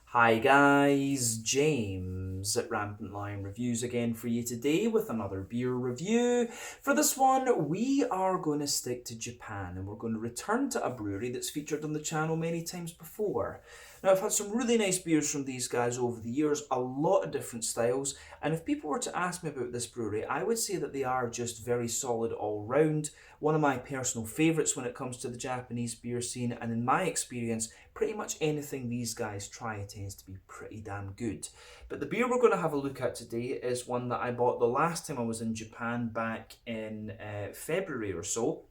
Hi guys, James at Rampant Lion Reviews again for you today with another beer review. For this one, we are going to stick to Japan and we're going to return to a brewery that's featured on the channel many times before. Now, I've had some really nice beers from these guys over the years, a lot of different styles, and if people were to ask me about this brewery, I would say that they are just very solid all round. One of my personal favourites when it comes to the Japanese beer scene, and in my experience, pretty much anything these guys try tends to be pretty damn good. But the beer we're going to have a look at today is one that I bought the last time I was in Japan back in February or so.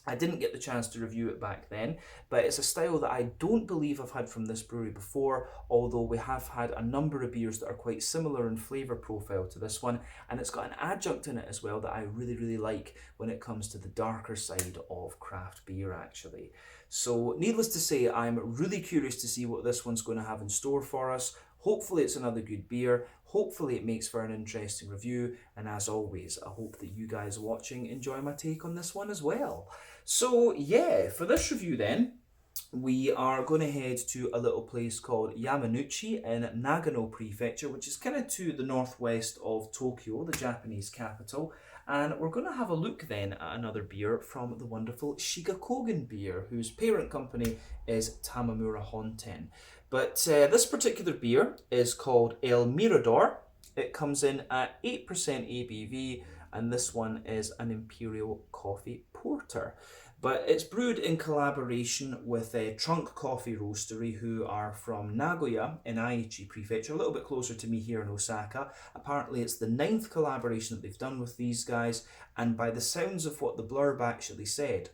I didn't get the chance to review it back then, but it's a style that I don't believe I've had from this brewery before, although we have had a number of beers that are quite similar in flavour profile to this one, and it's got an adjunct in it as well that I really like when it comes to the darker side of craft beer actually. So needless to say, I'm really curious to see what this one's going to have in store for us. Hopefully it's another good beer, hopefully it makes for an interesting review, and as always, I hope that you guys watching enjoy my take on this one as well. So yeah, for this review then, we are going to head to a little place called Yamanouchi in Nagano Prefecture, which is kind of to the northwest of Tokyo, the Japanese capital. And we're going to have a look then at another beer from the wonderful Shiga Kogen beer, whose parent company is Tamamura Honten. But this particular beer is called El Mirador. It comes in at 8% ABV, and this one is an Imperial coffee porter. But it's brewed in collaboration with a Trunk Coffee Roastery, who are from Nagoya in Aichi Prefecture, a little bit closer to me here in Osaka. Apparently it's the ninth collaboration that they've done with these guys, and by the sounds of what the blurb actually said,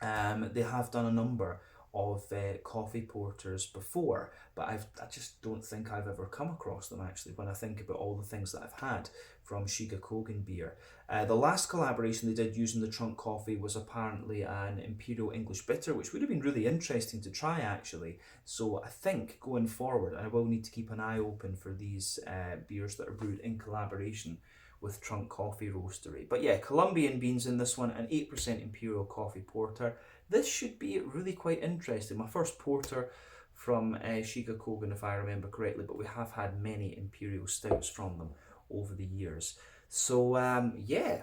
they have done a number of coffee porters before, but I just don't think I've ever come across them actually when I think about all the things that I've had from Shiga Kogen beer. The last collaboration they did using the trunk coffee was apparently an Imperial English Bitter, which would have been really interesting to try actually. So I think going forward, I will need to keep an eye open for these beers that are brewed in collaboration with Trunk Coffee Roastery. But yeah, Colombian beans in this one, an 8% Imperial Coffee Porter. This should be really quite interesting. My first porter from Shiga Kogen, if I remember correctly, but we have had many Imperial Stouts from them over the years. So yeah,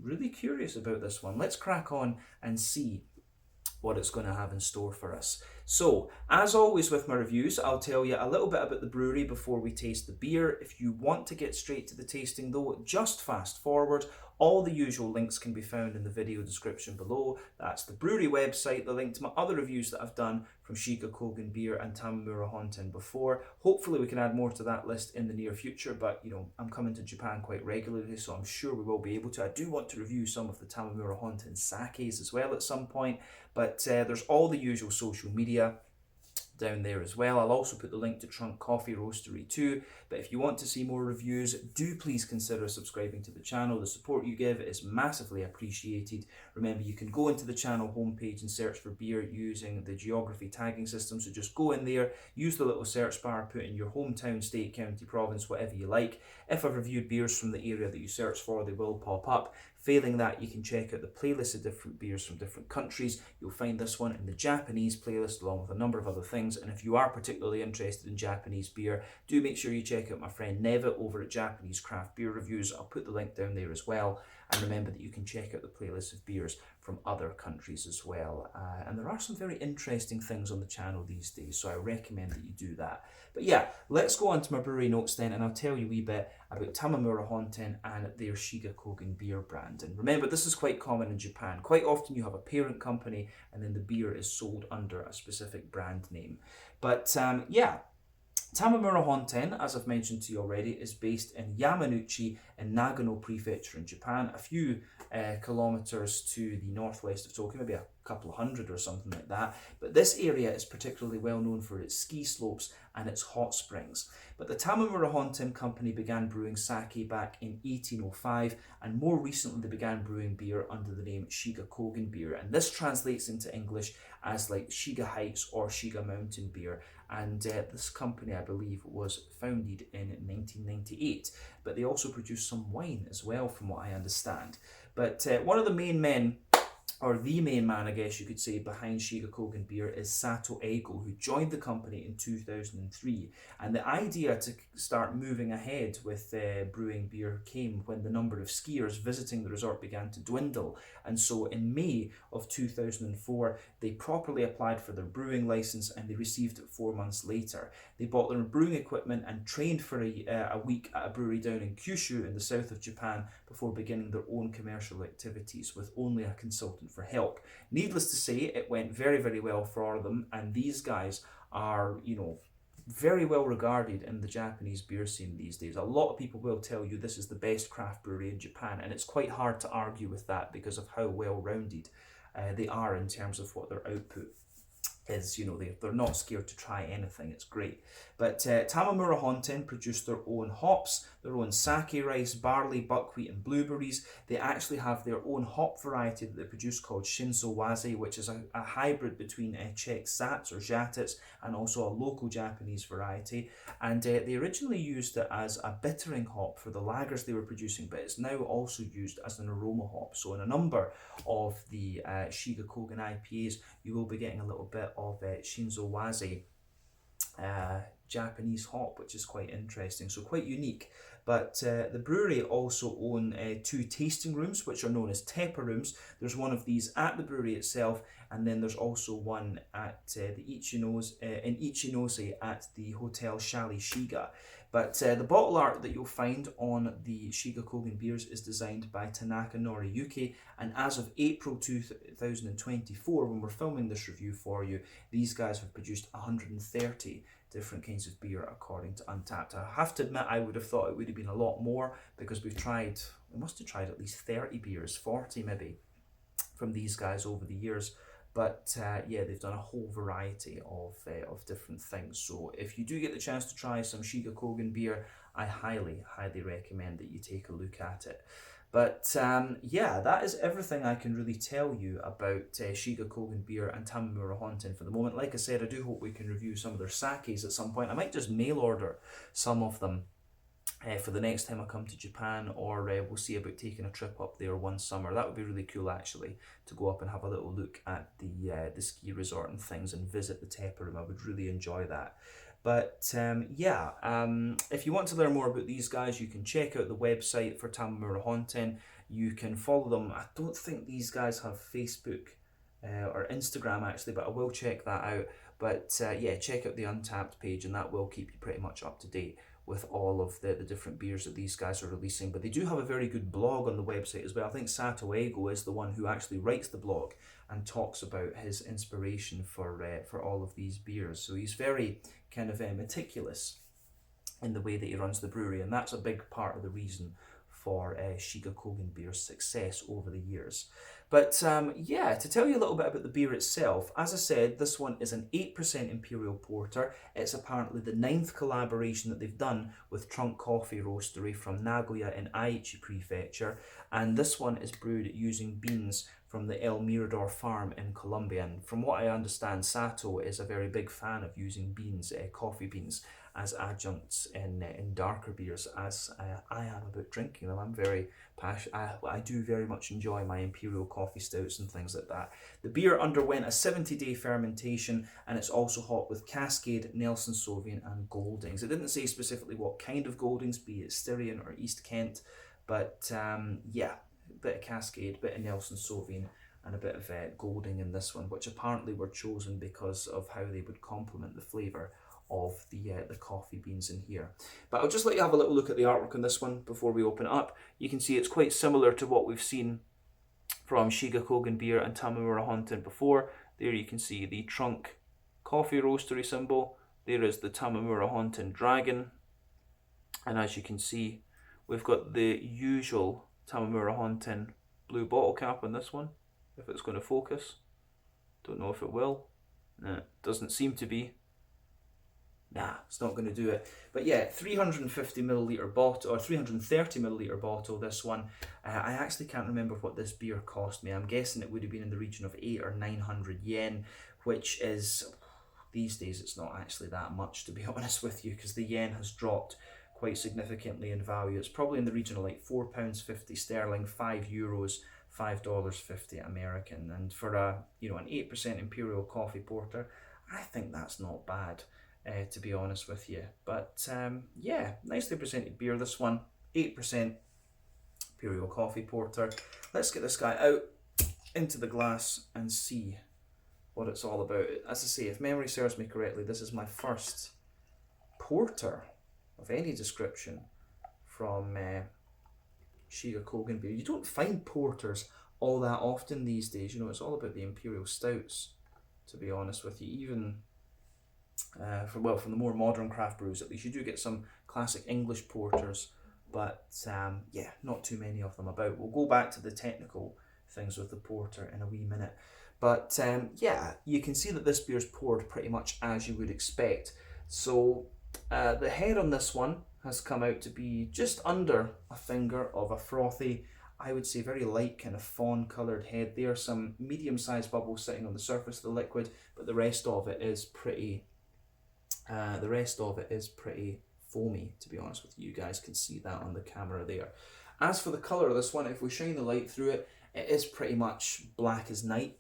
really curious about this one. Let's crack on and see what it's going to have in store for us. So, as always with my reviews, I'll tell you a little bit about the brewery before we taste the beer. If you want to get straight to the tasting though, just fast forward. All the usual links can be found in the video description below. That's the brewery website, the link to my other reviews that I've done from Shiga Kogen beer and Tamamura Honten before. Hopefully we can add more to that list in the near future, but you know, I'm coming to Japan quite regularly, so I'm sure we will be able to. I do want to review some of the Tamamura Honten sakes as well at some point, but there's all the usual social media down there as well. I'll also put the link to Trunk Coffee Roastery too, but if you want to see more reviews, do please consider subscribing to the channel. The support you give is massively appreciated. Remember, you can go into the channel homepage and search for beer using the geography tagging system, so just go in there, use the little search bar, put in your hometown, state, county, province, whatever you like. If I've reviewed beers from the area that you search for, they will pop up. Failing that, you can check out the playlist of different beers from different countries. You'll find this one in the Japanese playlist along with a number of other things. And if you are particularly interested in Japanese beer, do make sure you check out my friend Neva over at Japanese Craft Beer Reviews. I'll put the link down there as well. And remember that you can check out the playlist of beers from other countries as well. And there are some very interesting things on the channel these days, so I recommend that you do that. But yeah, let's go on to my brewery notes then, and I'll tell you a wee bit about Tamamura Honten and their Shiga Kogen beer brand. And remember, this is quite common in Japan. Quite often you have a parent company and then the beer is sold under a specific brand name. But yeah, Tamamura Honten, as I've mentioned to you already, is based in Yamanouchi in Nagano Prefecture in Japan, a few kilometers to the northwest of Tokyo, maybe a couple of hundred or something like that. But this area is particularly well known for its ski slopes and its hot springs. But the Tamamura Honten company began brewing sake back in 1805, and more recently they began brewing beer under the name Shiga Kogen beer, and this translates into English as like Shiga Heights or Shiga Mountain beer. And this company, I believe, was founded in 1998, but they also produce some wine as well, from what I understand. But one of the main men or the main man, I guess you could say, behind Shiga Kogen beer is Sato Eigo, who joined the company in 2003. And the idea to start moving ahead with brewing beer came when the number of skiers visiting the resort began to dwindle. And so in May of 2004, they properly applied for their brewing license, and they received it 4 months later. They bought their brewing equipment and trained for a week at a brewery down in Kyushu in the south of Japan before beginning their own commercial activities with only a consultant for help. Needless to say, it went very, very well for them, and these guys are, very well regarded in the Japanese beer scene these days. A lot of people will tell you this is the best craft brewery in Japan, and it's quite hard to argue with that because of how well rounded they are in terms of what their output is. They're not scared to try anything. It's great. But Tamamura Honten produce their own hops, their own sake rice, barley, buckwheat and blueberries. They actually have their own hop variety that they produce called Shinzo Waze, which is a hybrid between Czech Sats or Žatec and also a local Japanese variety. And they originally used it as a bittering hop for the lagers they were producing, but it's now also used as an aroma hop. So in a number of the Shiga Kogen IPAs, you will be getting a little bit of Shinzo Waze Japanese hop, which is quite interesting, so quite unique. But the brewery also own 2 tasting rooms, which are known as Tepper rooms. There's one of these at the brewery itself, and then there's also one at in Ichinose at the Hotel Shali Shiga. But the bottle art that you'll find on the Shiga Kogen beers is designed by Tanaka Noriyuki, and as of April 2024, when we're filming this review for you, these guys have produced 130 different kinds of beer according to Untappd. I have to admit, I would have thought it would have been a lot more, because we must have tried at least 30 beers, 40 maybe, from these guys over the years. But yeah, they've done a whole variety of different things. So if you do get the chance to try some Shiga Kogen beer, I highly, highly recommend that you take a look at it. But yeah, that is everything I can really tell you about Shiga Kogen beer and Tamamura Honten for the moment. Like I said, I do hope we can review some of their sakes at some point. I might just mail order some of them for the next time I come to Japan, or we'll see about taking a trip up there one summer. That would be really cool, actually, to go up and have a little look at the ski resort and things and visit the Tepper room. I would really enjoy that. But yeah, if you want to learn more about these guys, you can check out the website for Tamamura Honten. You can follow them. I don't think these guys have Facebook or Instagram, actually, but I will check that out. But yeah, check out the Untappd page, and that will keep you pretty much up to date with all of the different beers that these guys are releasing. But they do have a very good blog on the website as well. I think Sato Eigo is the one who actually writes the blog and talks about his inspiration for all of these beers. So he's very kind of meticulous in the way that he runs the brewery, and that's a big part of the reason for Shiga Kogen beer's success over the years. But yeah, to tell you a little bit about the beer itself, as I said, this one is an 8% Imperial Porter. It's apparently the 9th collaboration that they've done with Trunk Coffee Roastery from Nagoya in Aichi Prefecture, and this one is brewed using beans from the El Mirador farm in Colombia. And from what I understand, Sato is a very big fan of using beans, coffee beans, as adjuncts in darker beers, as I am about drinking them. I'm very passionate. I do very much enjoy my Imperial coffee stouts and things like that. The beer underwent a 70-day fermentation, and it's also hot with Cascade, Nelson Sauvin and Goldings. It didn't say specifically what kind of Goldings, be it Styrian or East Kent, but yeah, a bit of Cascade, a bit of Nelson Sauvin and a bit of Golding in this one, which apparently were chosen because of how they would complement the flavour of the coffee beans in here. But I'll just let you have a little look at the artwork on this one before we open it up. You can see it's quite similar to what we've seen from Shiga Kogen beer and Tamamura Honten before. There you can see the Trunk Coffee Roastery symbol. There is the Tamamura Honten dragon. And as you can see, we've got the usual Tamamura Honten blue bottle cap on this one, if it's going to focus. Don't know if it will. No, it doesn't seem to be. Nah, it's not going to do it. But yeah, 350ml bottle, or 330ml bottle, this one. I actually can't remember what this beer cost me. I'm guessing it would have been in the region of 800 or 900 yen, which is, these days it's not actually that much, to be honest with you, because the yen has dropped quite significantly in value. It's probably in the region of like £4.50 sterling, €5, $5.50 American. And for a, you know, an 8% Imperial coffee porter, I think that's not bad, to be honest with you. But yeah, nicely presented beer, this one. 8% Imperial coffee porter. Let's get this guy out into the glass and see what it's all about. As I say, if memory serves me correctly, this is my first porter of any description from Shiga Kogen beer. You don't find porters all that often these days. You know, it's all about the Imperial stouts, to be honest with you. Even from the more modern craft brews, at least, you do get some classic English porters, but yeah, not too many of them about. We'll go back to the technical things with the porter in a wee minute. But yeah, you can see that this beer's poured pretty much as you would expect. So the head on this one has come out to be just under a finger of a frothy, I would say very light kind of fawn coloured head. There are some medium-sized bubbles sitting on the surface of the liquid, but the rest of it is pretty foamy, to be honest with you. You guys can see that on the camera there. As for the colour of this one, if we shine the light through it, it is pretty much black as night.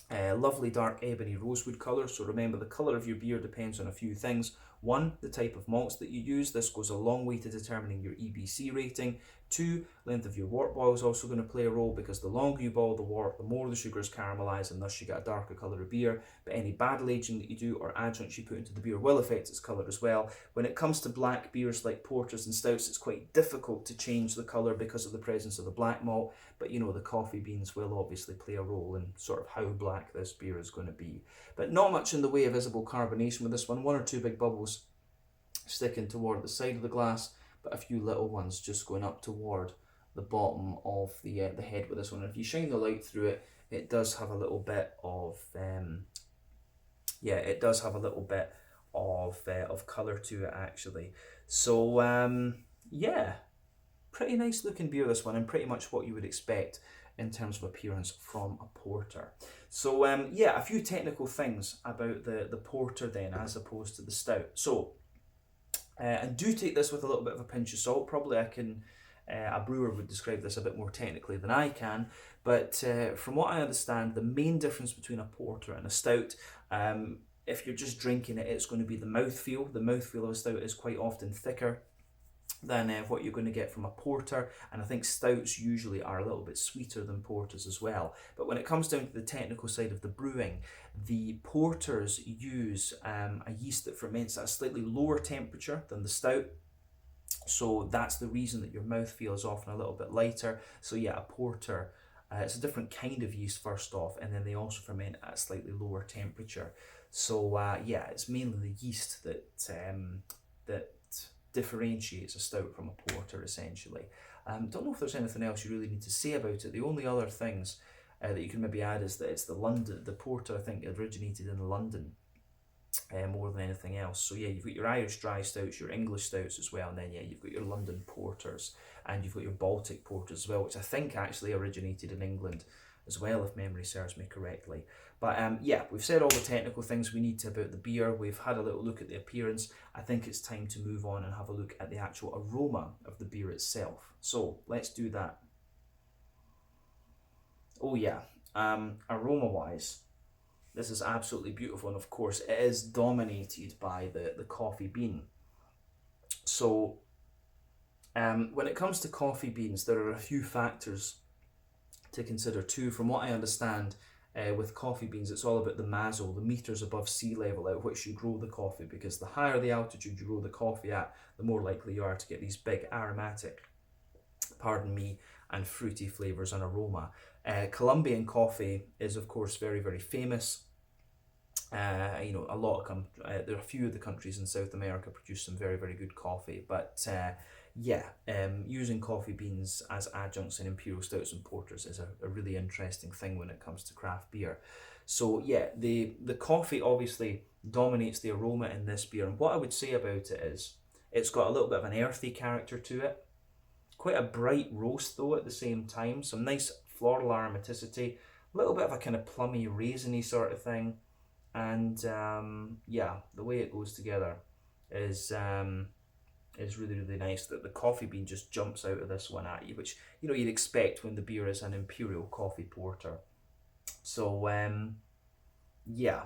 Lovely dark ebony rosewood colour. So remember, the colour of your beer depends on a few things. One, the type of malts that you use. This goes a long way to determining your EBC rating. Two, length of your wort boil is also going to play a role, because the longer you boil the wort, the more the sugars caramelise, and thus you get a darker colour of beer. But any barrel aging that you do or adjuncts you put into the beer will affect its colour as well. When it comes to black beers like porters and stouts, it's quite difficult to change the colour because of the presence of the black malt. But you know, the coffee beans will obviously play a role in sort of how black this beer is going to be. But not much in the way of visible carbonation with this one. One or two big bubbles sticking toward the side of the glass, but a few little ones just going up toward the bottom of the head with this one. And if you shine the light through it, it does have a little bit of of colour to it actually. So yeah, pretty nice looking beer, this one, and pretty much what you would expect in terms of appearance from a porter. So yeah, a few technical things about the porter then, as opposed to the stout. So and do take this with a little bit of a pinch of salt. Probably a brewer would describe this a bit more technically than I can, but from what I understand, the main difference between a porter and a stout, if you're just drinking it, it's going to be the mouthfeel. The mouthfeel of a stout is quite often thicker than what you're going to get from a porter, and I think stouts usually are a little bit sweeter than porters as well. But when it comes down to the technical side of the brewing, the porters use a yeast that ferments at a slightly lower temperature than the stout, so that's the reason that your mouthfeel is often a little bit lighter. So yeah, a porter, it's a different kind of yeast first off, and then they also ferment at a slightly lower temperature. So yeah, it's mainly the yeast that differentiates a stout from a porter, essentially. Don't know if there's anything else you really need to say about it. The only other things that you can maybe add is that it's the porter, I think, originated in London more than anything else. So yeah, you've got your Irish dry stouts, your English stouts as well, and then yeah, you've got your London porters, and you've got your Baltic porters as well, which I think actually originated in England as well, if memory serves me correctly. But yeah, we've said all the technical things we need to about the beer. We've had a little look at the appearance. I think it's time to move on and have a look at the actual aroma of the beer itself. So let's do that. Oh yeah, aroma-wise, this is absolutely beautiful, and of course it is dominated by the coffee bean. So when it comes to coffee beans, there are a few factors to consider too. From what I understand, with coffee beans, it's all about the maso, the meters above sea level at which you grow the coffee, because the higher the altitude you grow the coffee at, the more likely you are to get these big aromatic, and fruity flavours and aroma. Colombian coffee is of course very, very famous. You know, there are a few of the countries in South America produce some very, very good coffee, but yeah, using coffee beans as adjuncts in imperial stouts and porters is a really interesting thing when it comes to craft beer. So yeah, the coffee obviously dominates the aroma in this beer, and what I would say about it is it's got a little bit of an earthy character to it, quite a bright roast though at the same time, some nice floral aromaticity, a little bit of a kind of plummy, raisiny sort of thing, and yeah, the way it goes together is is really, really nice. That the coffee bean just jumps out of this one at you, which, you know, you'd expect when the beer is an Imperial coffee porter. So, yeah,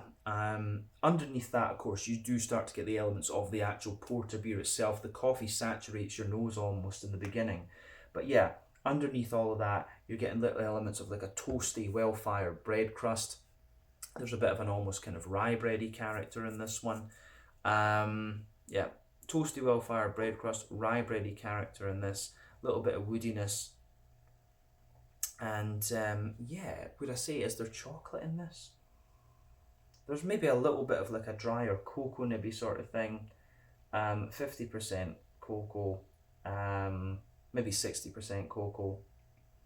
underneath that, of course, you do start to get the elements of the actual porter beer itself. The coffee saturates your nose almost in the beginning. But yeah, underneath all of that, you're getting little elements of like a toasty, well-fired bread crust. There's a bit of an almost kind of rye bready character in this one. Yeah, toasty, well-fired bread crust, rye bready character in this. A little bit of woodiness. And yeah, would I say, is there chocolate in this? There's maybe a little bit of like a drier cocoa nibby sort of thing. 50% cocoa, maybe 60% cocoa,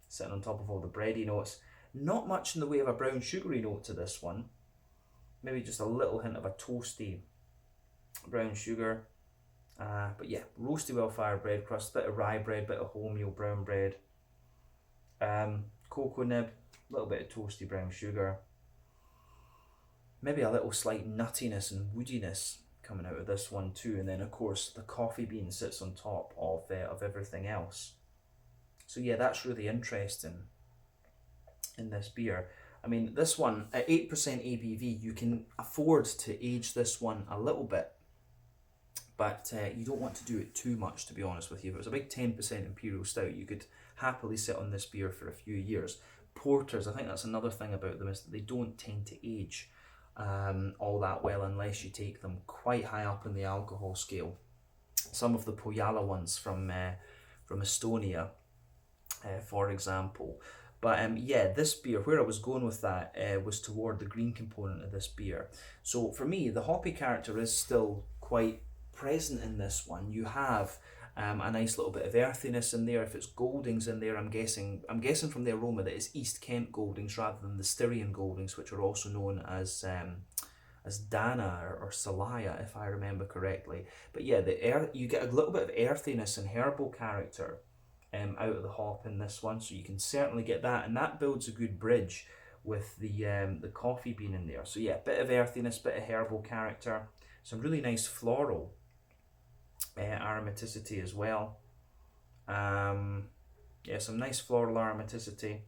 sitting on top of all the bready notes. Not much in the way of a brown sugary note to this one. Maybe just a little hint of a toasty brown sugar. But yeah, roasty well-fired bread crust, bit of rye bread, bit of wholemeal brown bread. Cocoa nib, a little bit of toasty brown sugar. Maybe a little slight nuttiness and woodiness coming out of this one too, and then of course the coffee bean sits on top of everything else. So yeah, that's really interesting in this beer. I mean, this one at 8% ABV, you can afford to age this one a little bit, but you don't want to do it too much, to be honest with you. If it was a big 10% Imperial Stout, you could happily sit on this beer for a few years. Porters, I think that's another thing about them, is that they don't tend to age all that well unless you take them quite high up in the alcohol scale. Some of the Pojala ones from Estonia, for example. But yeah, this beer, where I was going with that was toward the green component of this beer. So for me, the hoppy character is still quite present in this one. You have a nice little bit of earthiness in there. If it's Goldings in there, I'm guessing from the aroma that it's East Kent Goldings rather than the Styrian Goldings, which are also known as Dana or Salaya, if I remember correctly. But yeah, you get a little bit of earthiness and herbal character out of the hop in this one, so you can certainly get that, and that builds a good bridge with the coffee bean in there. So yeah, bit of earthiness, bit of herbal character, some really nice floral aromaticity as well. Yeah, some nice floral aromaticity.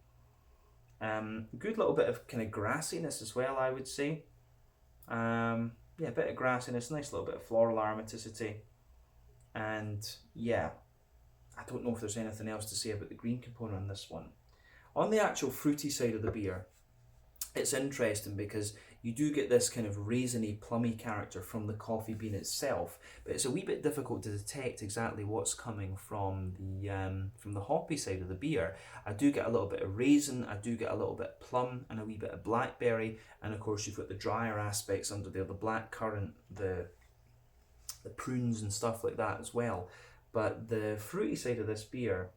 Good little bit of kind of grassiness as well, I would say. Yeah, a bit of grassiness, nice little bit of floral aromaticity. And yeah, I don't know if there's anything else to say about the green component on this one. On the actual fruity side of the beer, it's interesting because you do get this kind of raisiny, plummy character from the coffee bean itself, but it's a wee bit difficult to detect exactly what's coming from the hoppy side of the beer. I do get a little bit of raisin, I do get a little bit of plum, and a wee bit of blackberry, and of course you've got the drier aspects under there, the black currant, the prunes and stuff like that as well. But the fruity side of this beer,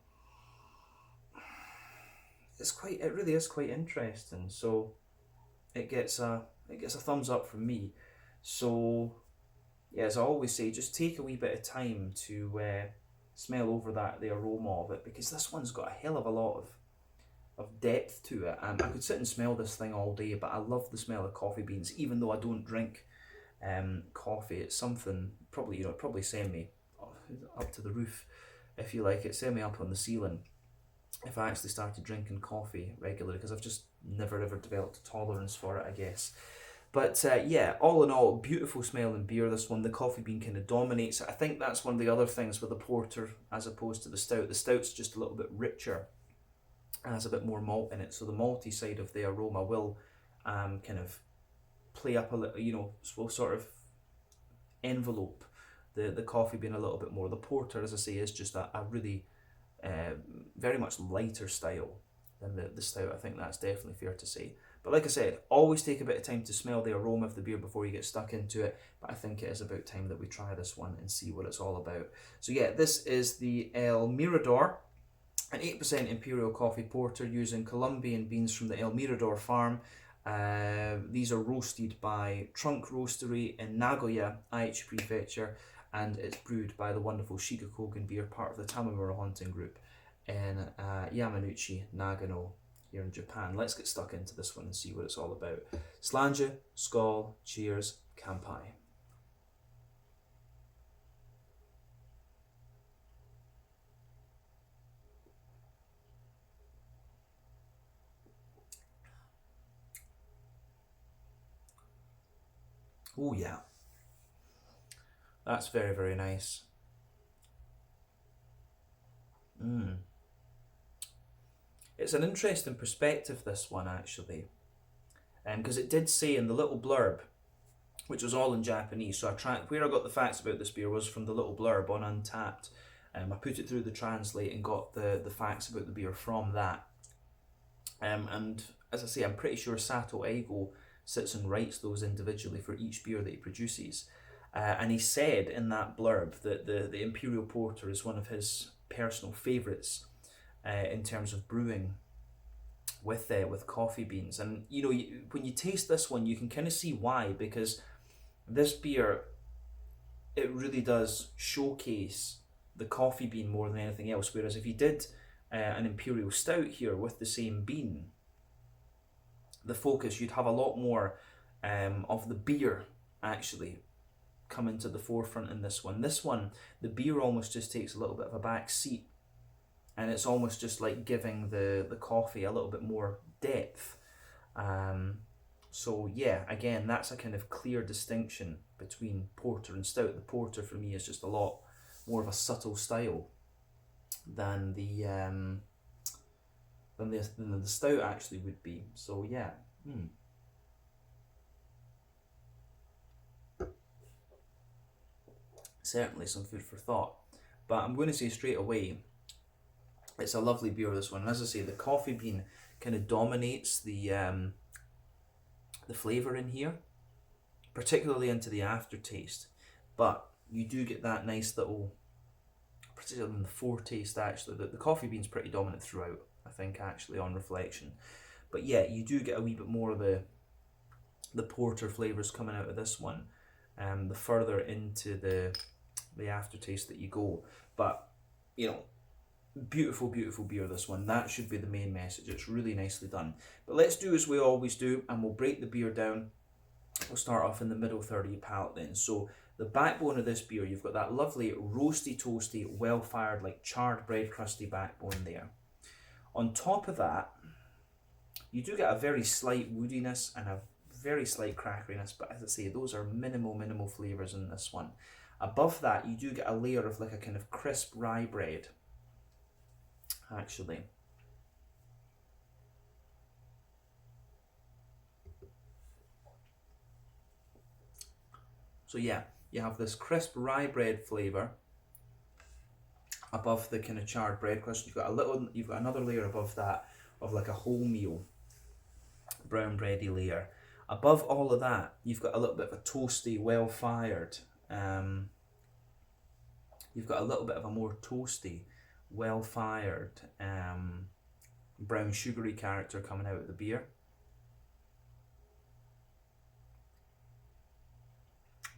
it really is quite interesting. So it gets a thumbs up from me. So yeah, as I always say, just take a wee bit of time to smell over the aroma of it, because this one's got a hell of a lot of depth to it. I could sit and smell this thing all day, but I love the smell of coffee beans, even though I don't drink coffee. It's something probably send me up to the roof, if you like it, send me up on the ceiling if I actually started drinking coffee regularly, because I've just never ever developed a tolerance for it, I guess. But yeah, all in all, beautiful smelling beer, this one. The coffee bean kind of dominates it. I think that's one of the other things with the porter as opposed to the stout. The stout's just a little bit richer, has a bit more malt in it, so the malty side of the aroma will kind of play up a little, will sort of envelope the coffee bean a little bit more. The porter, as I say, is just a really very much lighter style than the stout. I think that's definitely fair to say. But like I said, always take a bit of time to smell the aroma of the beer before you get stuck into it. But I think it is about time that we try this one and see what it's all about. So yeah, this is the El Mirador, an 8% Imperial Coffee Porter using Colombian beans from the El Mirador farm. These are roasted by Trunk Roastery in Nagoya, Aichi Prefecture, and it's brewed by the wonderful Shiga Kogen beer, part of the Tamamura Honten group in Yamanouchi, Nagano, here in Japan. Let's get stuck into this one and see what it's all about. Slanja, Skål, cheers, Kampai. Oh yeah, that's very, very nice. It's an interesting perspective, this one, actually, because it did say in the little blurb, which was all in Japanese. So where I got the facts about this beer was from the little blurb on Untappd. I put it through the translate and got the facts about the beer from that. And as I say, I'm pretty sure Sato Eigo sits and writes those individually for each beer that he produces. And he said in that blurb that the Imperial Porter is one of his personal favourites in terms of brewing with coffee beans. And you know, when you taste this one, you can kind of see why, because this beer, it really does showcase the coffee bean more than anything else. Whereas if you did an Imperial Stout here with the same bean, the focus, you'd have a lot more of the beer actually come into the forefront in this one. This one, the beer almost just takes a little bit of a back seat, and it's almost just like giving the coffee a little bit more depth. So yeah, again, that's a kind of clear distinction between porter and stout. The porter for me is just a lot more of a subtle style than the stout actually would be. So yeah. Certainly some food for thought. But I'm going to say straight away, it's a lovely beer, this one. And as I say, the coffee bean kind of dominates the flavour in here, particularly into the aftertaste. But you do get that nice little, particularly in the foretaste actually, the coffee bean's pretty dominant throughout, I think, actually, on reflection. But yeah, you do get a wee bit more of the porter flavours coming out of this one, the further into the aftertaste that you go. But, you know, beautiful, beautiful beer, this one. That should be the main message. It's really nicely done. But let's do as we always do, and we'll break the beer down. We'll start off in the middle third of your palate then. So the backbone of this beer, you've got that lovely roasty, toasty, well-fired, like charred bread crusty backbone there. On top of that, you do get a very slight woodiness and a very slight crackeriness, but as I say, those are minimal flavours in this one. Above that, you do get a layer of like a kind of crisp rye bread, actually. So yeah, you have this crisp rye bread flavour above the kind of charred bread crust. You've got another layer above that of like a wholemeal brown bready layer. Above all of that, you've got a little bit of a toasty, well-fired. You've got a little bit of a more toasty, well-fired brown sugary character coming out of the beer.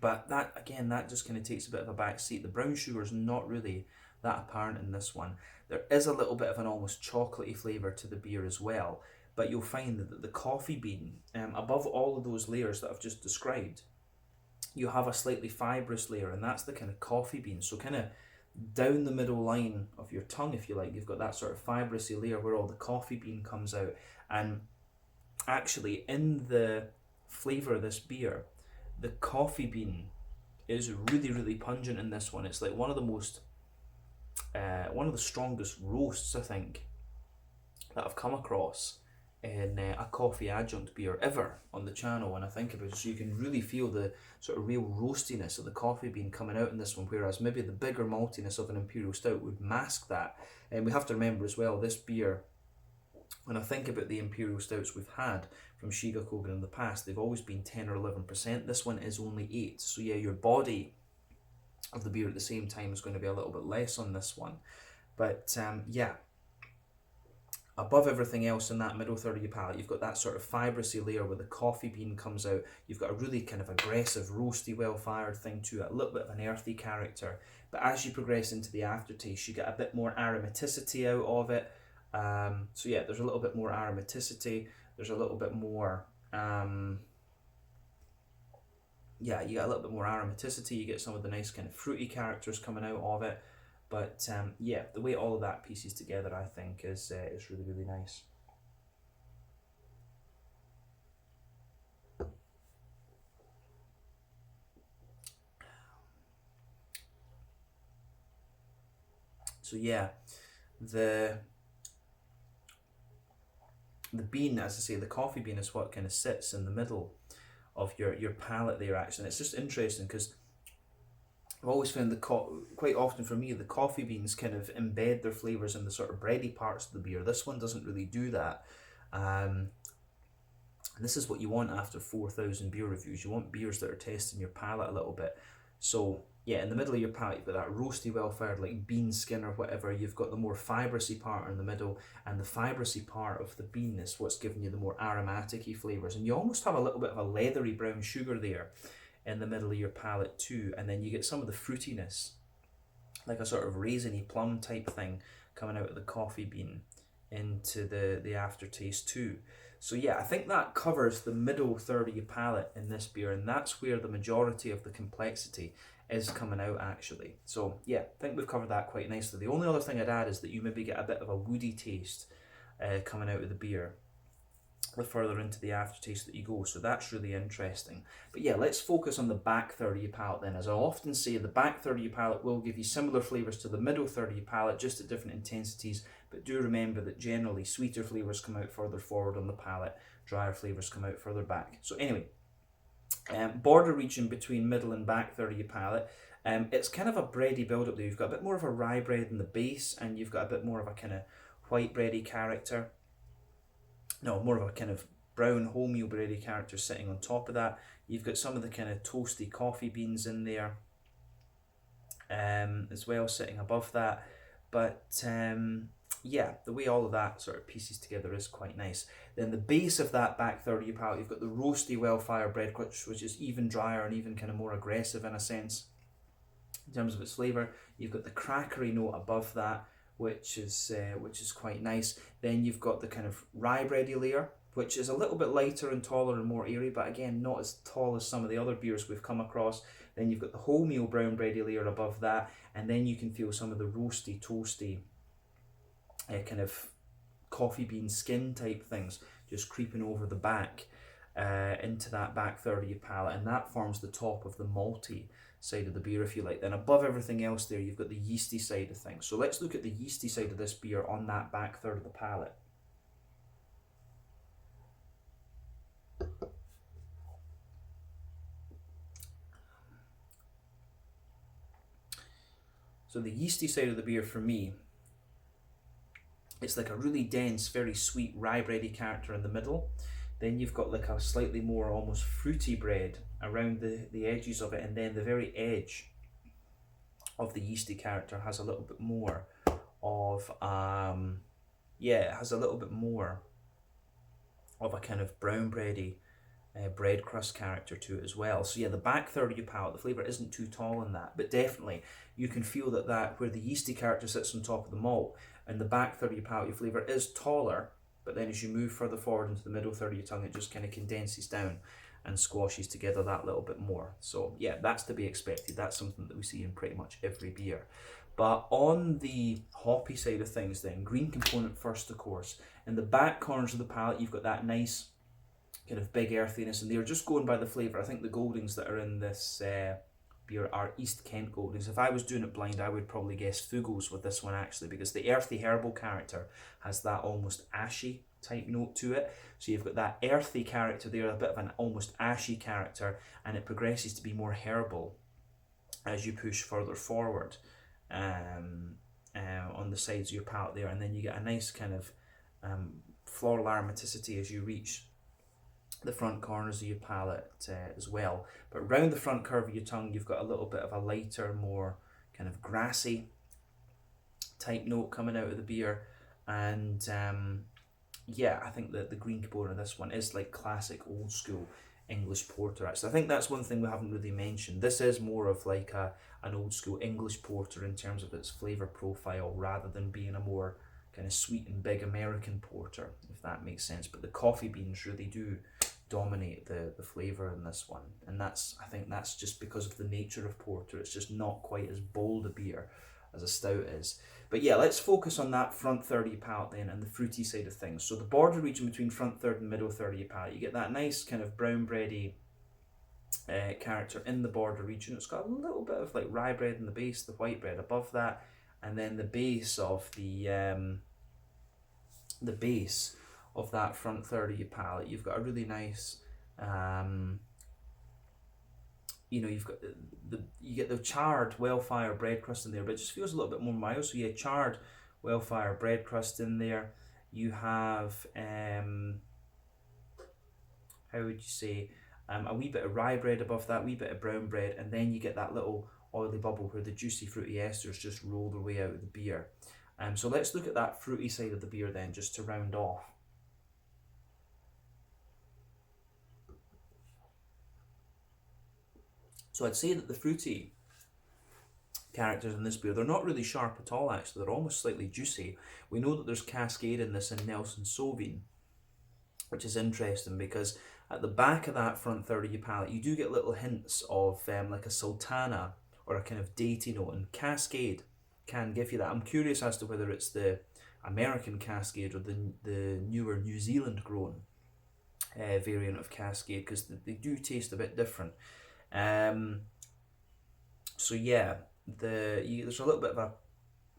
But that, again, that just kind of takes a bit of a back seat. The brown sugar is not really that apparent in this one. There is a little bit of an almost chocolatey flavour to the beer as well, but you'll find that the coffee bean, above all of those layers that I've just described, you have a slightly fibrous layer, and that's the kind of coffee bean. So kind of down the middle line of your tongue, if you like, you've got that sort of fibrousy layer where all the coffee bean comes out. And actually, in the flavour of this beer, the coffee bean is really pungent in this one. It's like one of the strongest roasts, I think, that I've come across in a coffee adjunct beer ever on the channel when I think about it. So you can really feel the sort of real roastiness of the coffee bean coming out in this one, whereas maybe the bigger maltiness of an Imperial Stout would mask that. And we have to remember as well, this beer, when I think about the Imperial Stouts we've had from Shiga Kogen in the past, they've always been 10 or 11%. This one is only 8. So yeah, your body of the beer at the same time is going to be a little bit less on this one. But yeah, above everything else in that middle third of your palate, you've got that sort of fibrousy layer where the coffee bean comes out. You've got a really kind of aggressive, roasty, well-fired thing to it, a little bit of an earthy character. But as you progress into the aftertaste, you get a bit more aromaticity out of it. So yeah, there's a little bit more aromaticity. There's a little bit more, yeah, you get a little bit more aromaticity. You get some of the nice kind of fruity characters coming out of it. But yeah, the way all of that pieces together, I think, is really nice. So yeah, the bean, as I say, the coffee bean is what kind of sits in the middle of your palate there actually. And it's just interesting because I've always found quite often for me the coffee beans kind of embed their flavors in the sort of bready parts of the beer. This one doesn't really do that. This is what you want after 4,000 beer reviews. You want beers that are testing your palate a little bit. So yeah, in the middle of your palate, you've got that roasty, well-fired, like bean skin or whatever. You've got the more fibrousy part in the middle, and the fibrousy part of the bean is what's giving you the more aromatic-y flavours. And you almost have a little bit of a leathery brown sugar there in the middle of your palate too. And then you get some of the fruitiness, like a sort of raisiny plum type thing coming out of the coffee bean into the aftertaste too. So yeah, I think that covers the middle third of your palate in this beer, and that's where the majority of the complexity is coming out actually. So yeah, I think we've covered that quite nicely. The only other thing I'd add is that you maybe get a bit of a woody taste coming out of the beer the further into the aftertaste that you go, so that's really interesting. But yeah, let's focus on the back third of your palate then. As I often say, the back third of your palate will give you similar flavours to the middle third of your palate, just at different intensities, but do remember that generally sweeter flavours come out further forward on the palate, drier flavours come out further back. So anyway, border region between middle and back third of your palate, it's kind of a bready build up there. You've got a bit more of a rye bread in the base, and you've got a bit more of a kind of white bready character. No, more of a kind of brown wholemeal bready character sitting on top of that. You've got some of the kind of toasty coffee beans in there as well, sitting above that. But yeah, the way all of that sort of pieces together is quite nice. Then the base of that back third of your palate, you've got the roasty, well-fired bread, which is even drier and even kind of more aggressive in a sense in terms of its flavour. You've got the crackery note above that, which is quite nice. Then you've got the kind of rye bready layer, which is a little bit lighter and taller and more airy, but again not as tall as some of the other beers we've come across. Then you've got the wholemeal brown bready layer above that, and then you can feel some of the roasty, toasty kind of coffee bean skin type things just creeping over the back into that back third of your palate, and that forms the top of the malty side of the beer, if you like. Then above everything else there, you've got the yeasty side of things. So let's look at the yeasty side of this beer on that back third of the palate. So the yeasty side of the beer for me, it's like a really dense, very sweet rye bready character in the middle. Then you've got like a slightly more almost fruity bread around the edges of it, and then the very edge of the yeasty character has a little bit more of it has a little bit more of a kind of brown bready bread crust character to it as well. So yeah, the back third of your palate, the flavour isn't too tall in that, but definitely you can feel that where the yeasty character sits on top of the malt, and the back third of your palate, your flavour is taller, but then as you move further forward into the middle third of your tongue, it just kind of condenses down and squashes together that little bit more. So yeah, that's to be expected. That's something that we see in pretty much every beer. But on the hoppy side of things then, green component first of course. In the back corners of the palate, you've got that nice kind of big earthiness, and they're just going by the flavour. I think the Goldings that are in this beer are East Kent Goldings. If I was doing it blind, I would probably guess Fugels with this one actually, because the earthy herbal character has that almost ashy type note to it. So you've got that earthy character there, a bit of an almost ashy character, and it progresses to be more herbal as you push further forward on the sides of your palate there, and then you get a nice kind of floral aromaticity as you reach the front corners of your palate as well. But round the front curve of your tongue, you've got a little bit of a lighter, more kind of grassy type note coming out of the beer, and yeah, I think that the green component of this one is like classic old school English porter. Actually, I think that's one thing we haven't really mentioned. This is more of like an old school English porter in terms of its flavour profile, rather than being a more kind of sweet and big American porter, if that makes sense. But the coffee beans really do dominate the flavour in this one, and I think that's just because of the nature of porter. It's just not quite as bold a beer as a stout is. But yeah, let's focus on that front third of your palate then, and the fruity side of things. So the border region between front third and middle third of your palate, you get that nice kind of brown bready character in the border region. It's got a little bit of like rye bread in the base, the white bread above that, and then the base of that front third of your palate, you've got a really nice, you've got you get the charred well-fired bread crust in there, but it just feels a little bit more mild. So yeah, charred well-fired bread crust in there. You have how would you say, a wee bit of rye bread above that, wee bit of brown bread, and then you get that little oily bubble where the juicy fruity esters just roll their way out of the beer. So let's look at that fruity side of the beer then, just to round off. So I'd say that the fruity characters in this beer, they're not really sharp at all actually, they're almost slightly juicy. We know that there's Cascade in this and Nelson Sauvin, which is interesting because at the back of that front third of your palate, you do get little hints of like a sultana or a kind of datey note, and Cascade can give you that. I'm curious as to whether it's the American Cascade or the newer New Zealand grown variant of Cascade, because they do taste a bit different. So yeah, there's a little bit of a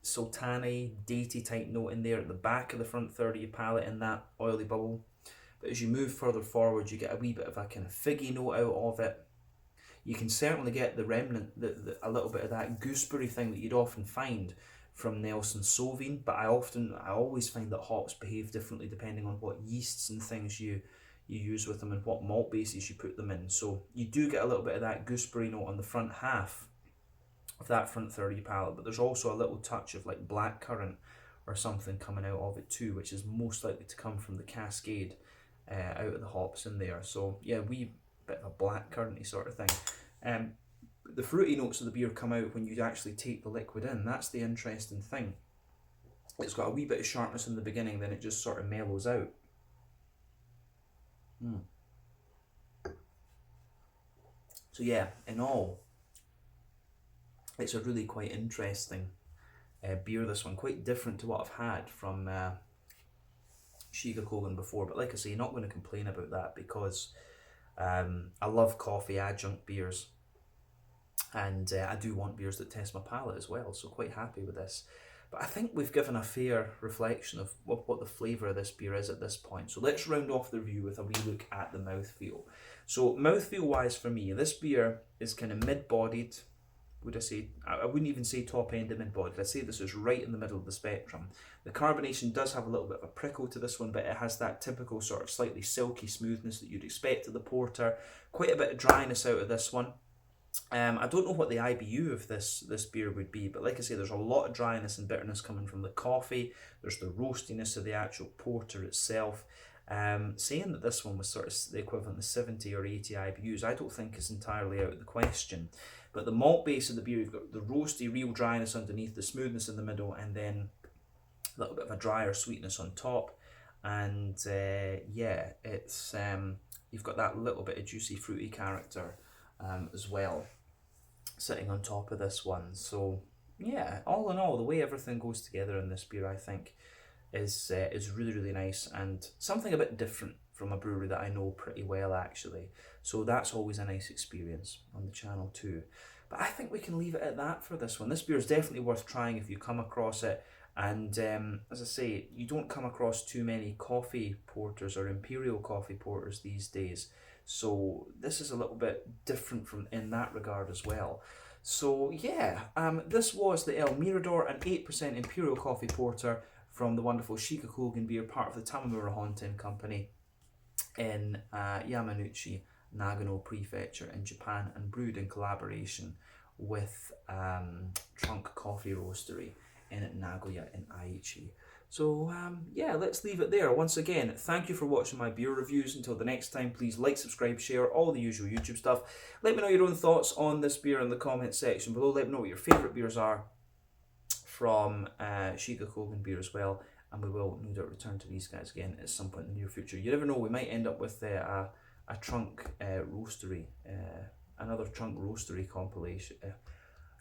sultana, datey type note in there at the back of the front third of your palate in that oily bubble. But as you move further forward, you get a wee bit of a kind of figgy note out of it. You can certainly get the remnant, a little bit of that gooseberry thing that you'd often find from Nelson Sauvin, but I always find that hops behave differently depending on what yeasts and things you use with them and what malt bases you put them in. So you do get a little bit of that gooseberry note on the front half of that front third of your palate, but there's also a little touch of like blackcurrant or something coming out of it too, which is most likely to come from the Cascade out of the hops in there. So yeah, wee bit of a blackcurranty sort of thing. The fruity notes of the beer come out when you actually take the liquid in. That's the interesting thing. It's got a wee bit of sharpness in the beginning, then it just sort of mellows out. So yeah, in all, it's a really quite interesting beer, this one. Quite different to what I've had from Shiga Kogen before, but like I say, not going to complain about that because I love coffee adjunct beers, and I do want beers that test my palate as well, so quite happy with this. But I think we've given a fair reflection of what the flavour of this beer is at this point. So let's round off the review with a wee look at the mouthfeel. So mouthfeel wise for me, this beer is kind of mid-bodied. Would I say, I wouldn't even say top end of mid-bodied, I'd say this is right in the middle of the spectrum. The carbonation does have a little bit of a prickle to this one, but it has that typical sort of slightly silky smoothness that you'd expect of the porter. Quite a bit of dryness out of this one. I don't know what the IBU of this beer would be, but like I say, there's a lot of dryness and bitterness coming from the coffee. There's the roastiness of the actual porter itself. Saying that this one was sort of the equivalent of 70 or 80 IBUs, I don't think is entirely out of the question. But the malt base of the beer, you've got the roasty, real dryness underneath, the smoothness in the middle, and then a little bit of a drier sweetness on top. And yeah, it's you've got that little bit of juicy, fruity character as well, sitting on top of this one. So yeah, all in all, the way everything goes together in this beer, I think, is really, really nice, and something a bit different from a brewery that I know pretty well actually. So that's always a nice experience on the channel too. But I think we can leave it at that for this one. This beer is definitely worth trying if you come across it. And as I say, you don't come across too many coffee porters or imperial coffee porters these days. So this is a little bit different from in that regard as well. So yeah, this was the El Mirador, an 8% imperial coffee porter from the wonderful Shiga Kogen beer, part of the Tamamura Honten company in Yamanouchi, Nagano Prefecture in Japan, and brewed in collaboration with Trunk Coffee Roastery in Nagoya in Aichi. So yeah, let's leave it there. Once again, thank you for watching my beer reviews. Until the next time, please like, subscribe, share, all the usual YouTube stuff. Let me know your own thoughts on this beer in the comment section below. Let me know what your favourite beers are from Shiga Kogen beer as well, and we will no doubt return to these guys again at some point in the near future. You never know, we might end up with a Trunk roastery, another Trunk roastery compilation,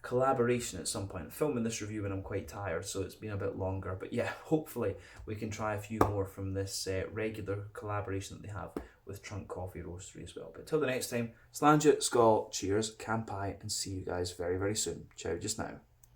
collaboration at some point. I'm filming this review when I'm quite tired, so it's been a bit longer, but yeah, hopefully we can try a few more from this regular collaboration that they have with Trunk Coffee Roastery as well. But till the next time, Slàinte, Skål, cheers, Kampai, and see you guys very, very soon. Ciao just now.